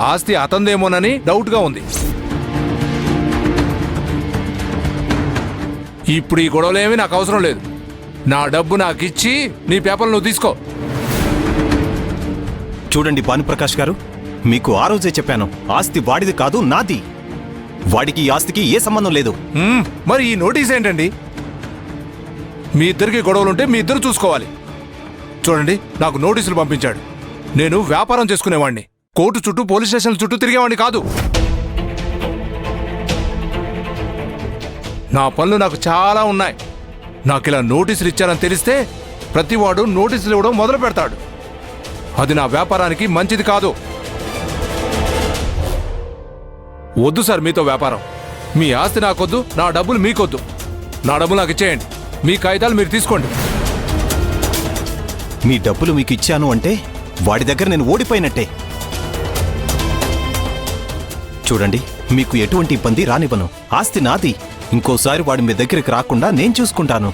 ఆస్తి అతందేమోనని డౌట్గా ఉంది. ఇప్పుడు ఈ గొడవలేమీ నాకు అవసరం లేదు. నా డబ్బు నాకిచ్చి నీ పేపర్లు నువ్వు తీసుకో. చూడండి భానుప్రకాష్ గారు, మీకు ఆ రోజే చెప్పాను, ఆస్తి వాడిది కాదు, నాది. వాడికి ఈ ఆస్తికి ఏ సంబంధం లేదు. మరి ఈ నోటీస్ ఏంటండి? మీ ఇద్దరికి గొడవలుంటే మీ ఇద్దరు చూసుకోవాలి. చూడండి, నాకు నోటీసులు పంపించాడు. నేను వ్యాపారం చేసుకునేవాడిని, కోర్టు చుట్టూ పోలీస్ స్టేషన్ల చుట్టూ తిరిగేవాడిని కాదు. నా పనులు నాకు చాలా ఉన్నాయి. నాకు ఇలా నోటీసులు ఇచ్చారని తెలిస్తే ప్రతివాడు నోటీసులు ఇవ్వడం మొదలు పెడతాడు. అది నా వ్యాపారానికి మంచిది కాదు. వద్దు సార్ మీతో వ్యాపారం. మీ ఆస్తి నాకొద్దు, నా డబ్బులు మీకొద్దు. నా డబ్బులు నాకు ఇచ్చేయండి. మీ కాగితాలు మీరు తీసుకోండి. మీ డబ్బులు మీకు ఇచ్చాను అంటే వాడి దగ్గర నేను ఓడిపోయినట్టే. చూడండి, మీకు ఎటువంటి ఇబ్బంది రానివ్వను. ఆస్తి నాది. ఇంకోసారి వాడి మీ దగ్గరికి రాకుండా నేను చూసుకుంటాను.